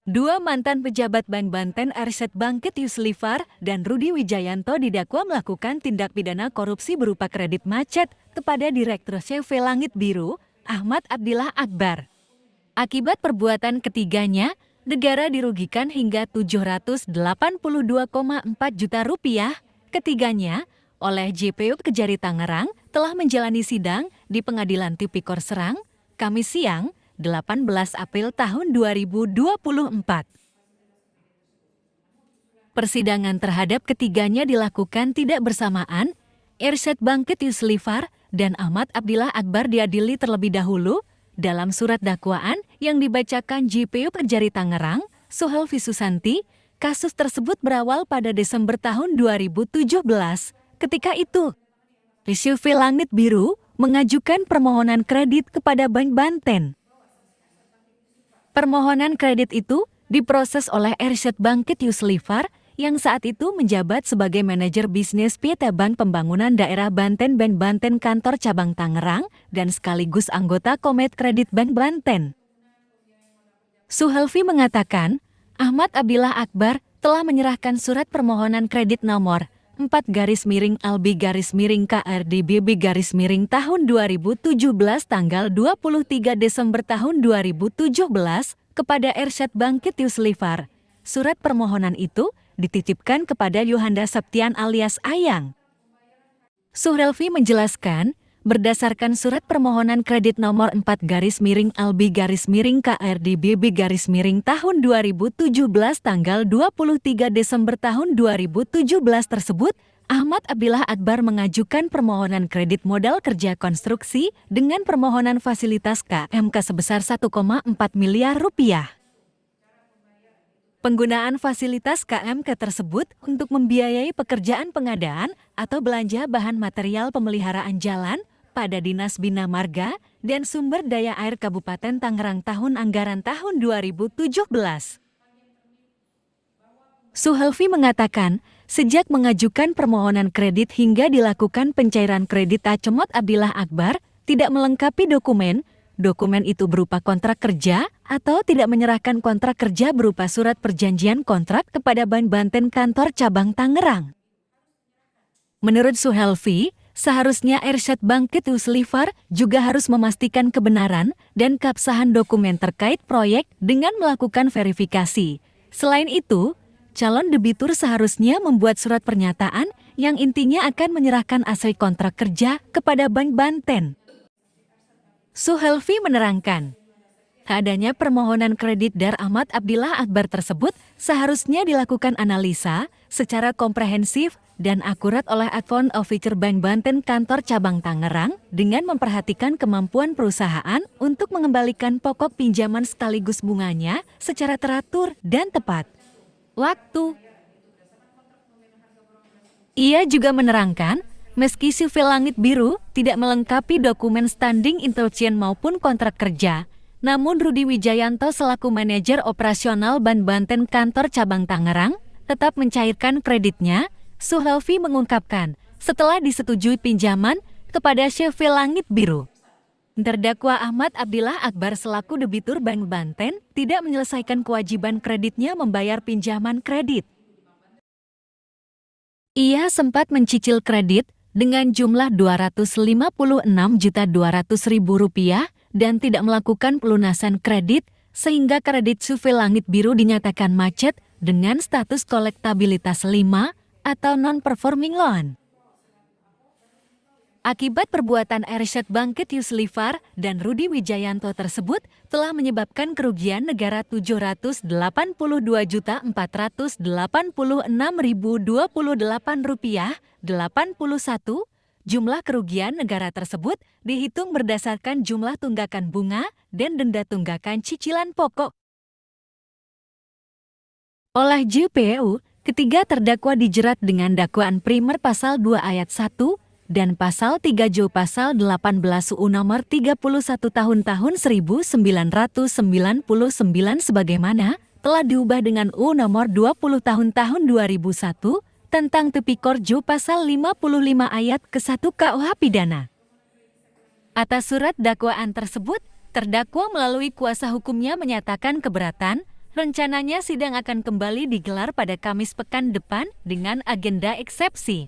Dua mantan pejabat Bank Banten Arsyad Bangkit Yuslivar dan Rudi Wijayanto didakwa melakukan tindak pidana korupsi berupa kredit macet kepada Direktur CV Langit Biru, Ahmad Abdillah Akbar. Akibat perbuatan ketiganya, negara dirugikan hingga 782,4 juta rupiah. Ketiganya, oleh JPU Kejari Tangerang, telah menjalani sidang di Pengadilan Tipikor Serang, Kamis siang, 18 April tahun 2024. Persidangan terhadap ketiganya dilakukan tidak bersamaan. Arsyad Bangkit Yuslivar dan Ahmad Abdillah Akbar diadili terlebih dahulu dalam surat dakwaan yang dibacakan JPU Kejari Tangerang, Suhelvi Susanti. Kasus tersebut berawal pada Desember tahun 2017. Ketika itu, CV Langit Biru mengajukan permohonan kredit kepada Bank Banten. Permohonan kredit itu diproses oleh Arsyad Bangkit Yuslivar yang saat itu menjabat sebagai manajer bisnis PT Bank Pembangunan Daerah Banten Bank Banten Kantor Cabang Tangerang dan sekaligus anggota Komet Kredit Bank Banten. Suhelvi mengatakan, Ahmad Abdillah Akbar telah menyerahkan surat permohonan kredit nomor 4-LB-KRDBB- tahun 2017 tanggal 23 Desember tahun 2017 kepada Arsyad Bangkit Yuslivar. Surat permohonan itu dititipkan kepada Yohanda Septian alias Ayang. Suhelvi menjelaskan, berdasarkan surat permohonan kredit nomor 4-LB-KRDBB- tahun 2017 tanggal 23 Desember tahun 2017 tersebut, Ahmad Abdillah Akbar mengajukan permohonan kredit modal kerja konstruksi dengan permohonan fasilitas KMK sebesar 1,4 miliar rupiah. Penggunaan fasilitas KMK tersebut untuk membiayai pekerjaan pengadaan atau belanja bahan material pemeliharaan jalan pada Dinas Bina Marga dan Sumber Daya Air Kabupaten Tangerang tahun anggaran tahun 2017. Suhelvi mengatakan, sejak mengajukan permohonan kredit hingga dilakukan pencairan kredit Ahmad Abdillah Akbar tidak melengkapi dokumen itu berupa kontrak kerja atau tidak menyerahkan kontrak kerja berupa surat perjanjian kontrak kepada Bank Banten Kantor Cabang Tangerang. Menurut Suhelvi, seharusnya Arsyad Bangkit Yuslivar juga harus memastikan kebenaran dan keabsahan dokumen terkait proyek dengan melakukan verifikasi. Selain itu, calon debitur seharusnya membuat surat pernyataan yang intinya akan menyerahkan asli kontrak kerja kepada Bank Banten. Suhelvi menerangkan, adanya permohonan kredit dari Ahmad Abdillah Akbar tersebut seharusnya dilakukan analisa secara komprehensif dan akurat oleh Advance Officer Bank Banten Kantor Cabang Tangerang dengan memperhatikan kemampuan perusahaan untuk mengembalikan pokok pinjaman sekaligus bunganya secara teratur dan tepat waktu. Ia juga menerangkan, meski CV Langit Biru tidak melengkapi dokumen standing intelligence maupun kontrak kerja, namun Rudi Wijayanto selaku manajer operasional Bank Banten Kantor Cabang Tangerang tetap mencairkan kreditnya. Suhelvi mengungkapkan, setelah disetujui pinjaman kepada CV Langit Biru, terdakwa Ahmad Abdillah Akbar selaku debitur Bank Banten tidak menyelesaikan kewajiban kreditnya membayar pinjaman kredit. Ia sempat mencicil kredit dengan jumlah Rp256.200.000 dan tidak melakukan pelunasan kredit sehingga kredit CV Langit Biru dinyatakan macet dengan status kolektabilitas 5 atau non-performing loan. Akibat perbuatan Arsyad Bangkit Yuslivar dan Rudi Wijayanto tersebut telah menyebabkan kerugian negara Rp782.486.028,81. Jumlah kerugian negara tersebut dihitung berdasarkan jumlah tunggakan bunga dan denda tunggakan cicilan pokok. Oleh JPU, ketiga terdakwa dijerat dengan dakwaan primer pasal 2 ayat 1 dan pasal 3 Jo pasal 18 UU nomor 31 tahun 1999 sebagaimana telah diubah dengan UU nomor 20 tahun 2001 tentang Tipikor Jo pasal 55 ayat ke-1 KUH Pidana. Atas surat dakwaan tersebut, terdakwa melalui kuasa hukumnya menyatakan keberatan. Rencananya sidang akan kembali digelar pada Kamis pekan depan dengan agenda eksepsi.